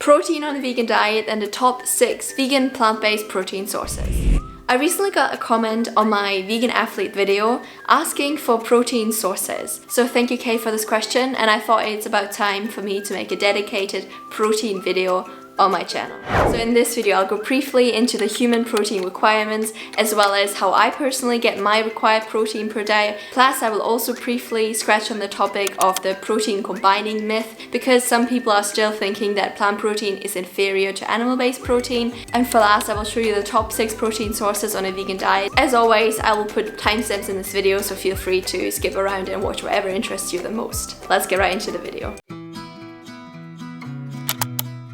protein on a vegan diet and the top 6 vegan plant-based protein sources. I recently got a comment on my vegan athlete video asking for protein sources. So thank you, Kay, for this question, and I thought it's about time for me to make a dedicated protein video on my channel. So in this video I'll go briefly into the human protein requirements as well as how I personally get my required protein per day. Plus I will also briefly scratch on the topic of the protein combining myth, because some people are still thinking that plant protein is inferior to animal-based protein. And for last I will show you the top 6 protein sources on a vegan diet. As always, I will put timestamps in this video, so feel free to skip around and watch whatever interests you the most. Let's get right into the video.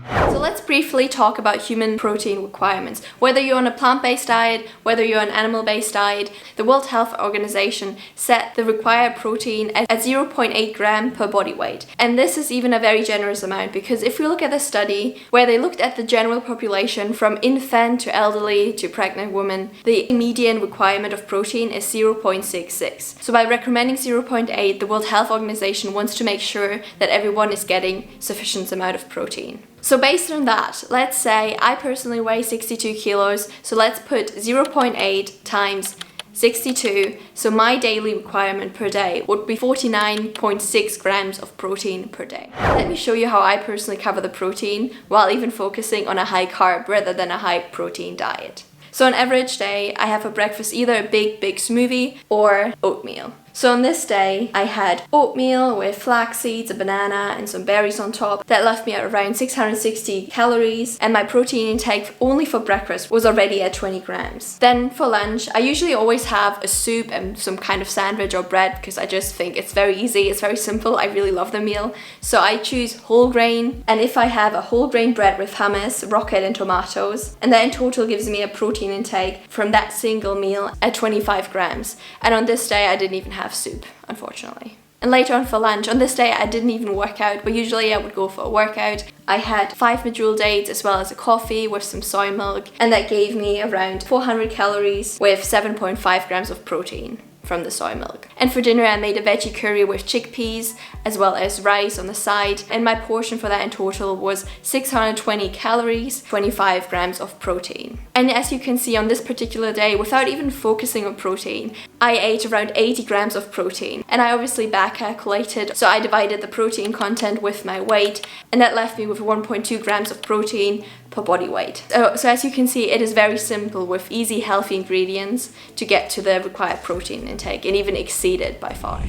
So let's briefly talk about human protein requirements. Whether you're on a plant-based diet, whether you're on an animal-based diet, the World Health Organization set the required protein at 0.8 gram per body weight. And this is even a very generous amount, because if we look at the study where they looked at the general population from infant to elderly to pregnant women, the median requirement of protein is 0.66. So by recommending 0.8, the World Health Organization wants to make sure that everyone is getting sufficient amount of protein. So based on that, let's say I personally weigh 62 kilos, so let's put 0.8 times 62, so my daily requirement per day would be 49.6 grams of protein per day. Let me show you how I personally cover the protein while even focusing on a high carb rather than a high protein diet. So on average day, I have for breakfast either a big smoothie or oatmeal. So on this day, I had oatmeal with flax seeds, a banana, and some berries on top. That left me at around 660 calories, and my protein intake only for breakfast was already at 20 grams. Then for lunch, I usually always have a soup and some kind of sandwich or bread, because I just think it's very easy, it's very simple, I really love the meal. So I choose whole grain, and if I have a whole grain bread with hummus, rocket, and tomatoes, and that in total gives me a protein intake from that single meal at 25 grams. And on this day, I didn't even have soup, unfortunately. And later on for lunch, on this day I didn't even work out, but usually I would go for a workout. I had 5 medjool dates as well as a coffee with some soy milk, and that gave me around 400 calories with 7.5 grams of protein from the soy milk. And for dinner I made a veggie curry with chickpeas as well as rice on the side, and my portion for that in total was 620 calories, 25 grams of protein. And as you can see on this particular day, without even focusing on protein, I ate around 80 grams of protein, and I obviously back calculated, so I divided the protein content with my weight, and that left me with 1.2 grams of protein per body weight. So as you can see, it is very simple with easy healthy ingredients to get to the required protein intake, and even exceed it by far.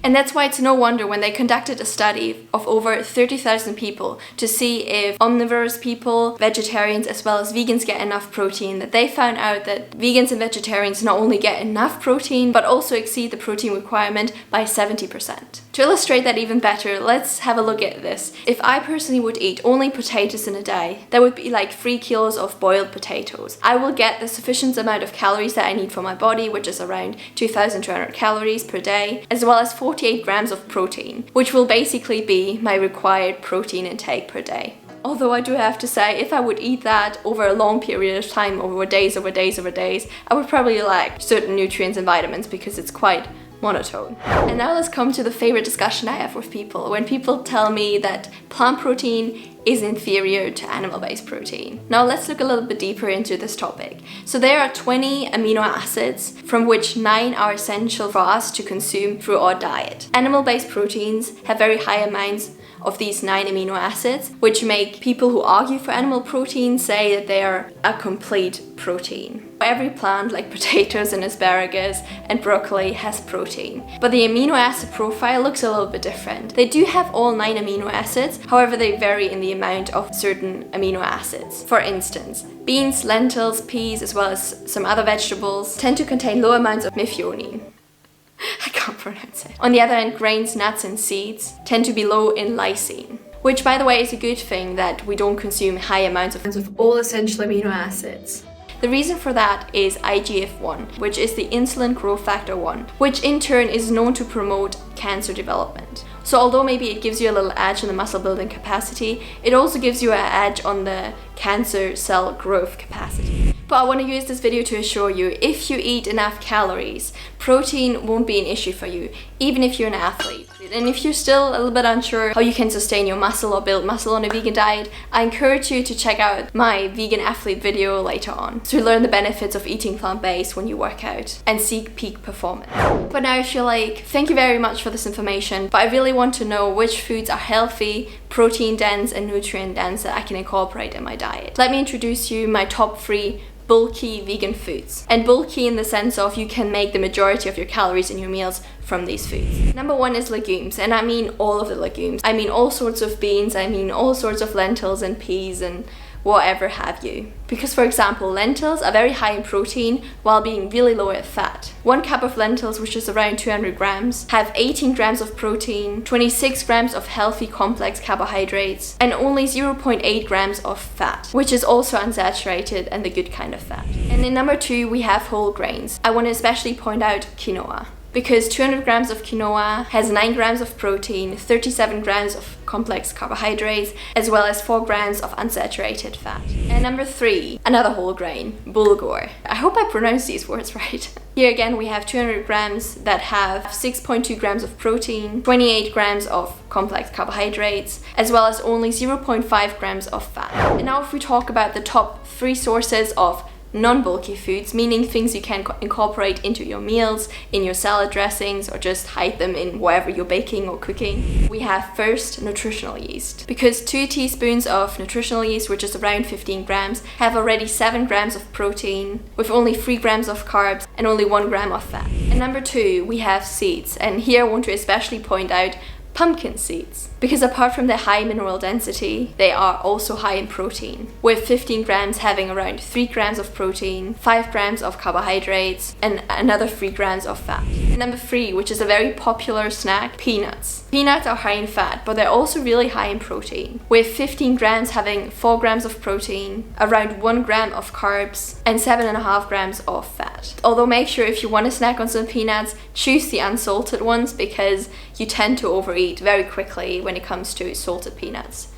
And that's why it's no wonder when they conducted a study of over 30,000 people to see if omnivorous people, vegetarians as well as vegans get enough protein, that they found out that vegans and vegetarians not only get enough protein but also exceed the protein requirement by 70%. To illustrate that even better, let's have a look at this. If I personally would eat only potatoes in a day, that would be like 3 kilos of boiled potatoes. I will get the sufficient amount of calories that I need for my body, which is around 2,200 calories per day, as well as 48 grams of protein, which will basically be my required protein intake per day. Although I do have to say, if I would eat that over a long period of time, over days, I would probably lack certain nutrients and vitamins because it's quite monotone. And now let's come to the favorite discussion I have with people, when people tell me that plant protein is inferior to animal-based protein. Now let's look a little bit deeper into this topic. So there are 20 amino acids, from which 9 are essential for us to consume through our diet. Animal-based proteins have very high amounts of these 9 amino acids, which make people who argue for animal protein say that they are a complete protein. Every plant, like potatoes and asparagus and broccoli, has protein, but the amino acid profile looks a little bit different. They do have all 9 amino acids, however they vary in the amount of certain amino acids. For instance, beans, lentils, peas, as well as some other vegetables tend to contain low amounts of methionine. I can't pronounce it. On the other hand, grains, nuts and seeds tend to be low in lysine, which by the way is a good thing, that we don't consume high amounts of all essential amino acids. The reason for that is IGF-1, which is the insulin growth factor 1, which in turn is known to promote cancer development. So although maybe it gives you a little edge in the muscle building capacity, it also gives you an edge on the cancer cell growth capacity. But I want to use this video to assure you, if you eat enough calories, protein won't be an issue for you. even if you're an athlete. And if you're still a little bit unsure how you can sustain your muscle or build muscle on a vegan diet, I encourage you to check out my vegan athlete video later on to learn the benefits of eating plant-based when you work out and seek peak performance. But now I feel like, thank you very much for this information, but I really want to know which foods are healthy, protein dense and nutrient dense that I can incorporate in my diet. Let me introduce you my top 3 bulky vegan foods. And bulky in the sense of you can make the majority of your calories in your meals from these foods. Number 1 is legumes, and I mean all of the legumes. I mean all sorts of beans, I mean all sorts of lentils and peas and whatever have you. Because for example, lentils are very high in protein while being really low at fat. 1 cup of lentils, which is around 200 grams, have 18 grams of protein, 26 grams of healthy complex carbohydrates, and only 0.8 grams of fat, which is also unsaturated and the good kind of fat. And in number 2, we have whole grains. I want to especially point out quinoa, because 200 grams of quinoa has 9 grams of protein, 37 grams of complex carbohydrates, as well as 4 grams of unsaturated fat. And number 3, another whole grain, bulgur. I hope I pronounced these words right. Here again we have 200 grams that have 6.2 grams of protein, 28 grams of complex carbohydrates, as well as only 0.5 grams of fat. And now if we talk about the top 3 sources of non-bulky foods, meaning things you can incorporate into your meals, in your salad dressings, or just hide them in whatever you're baking or cooking. We have first nutritional yeast, because 2 teaspoons of nutritional yeast, which is around 15 grams, have already 7 grams of protein, with only 3 grams of carbs and only 1 gram of fat. And number 2, we have seeds, and here I want to especially point out pumpkin seeds, because apart from their high mineral density, they are also high in protein, with 15 grams having around 3 grams of protein, 5 grams of carbohydrates, and another 3 grams of fat. And number 3, which is a very popular snack, peanuts. Peanuts are high in fat, but they're also really high in protein, with 15 grams having 4 grams of protein, around 1 gram of carbs, and 7.5 grams of fat. Although make sure if you want to snack on some peanuts, choose the unsalted ones, because you tend to overeat very quickly when it comes to salted peanuts.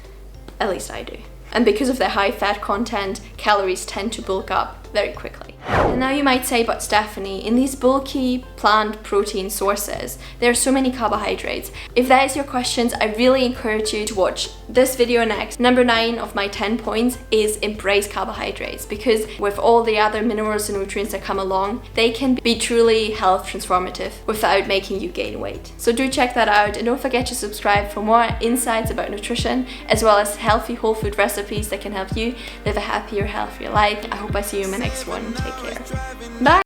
At least I do. And because of their high fat content, calories tend to bulk up very quickly. And now you might say, but Stephanie, in these bulky plant protein sources, there are so many carbohydrates. If that is your questions, I really encourage you to watch this video next. Number 9 of my 10 points is embrace carbohydrates, because with all the other minerals and nutrients that come along, they can be truly health transformative without making you gain weight. So do check that out, and don't forget to subscribe for more insights about nutrition, as well as healthy whole food recipes that can help you live a happier, healthier life. I hope I see you in my next one. Take care. Bye!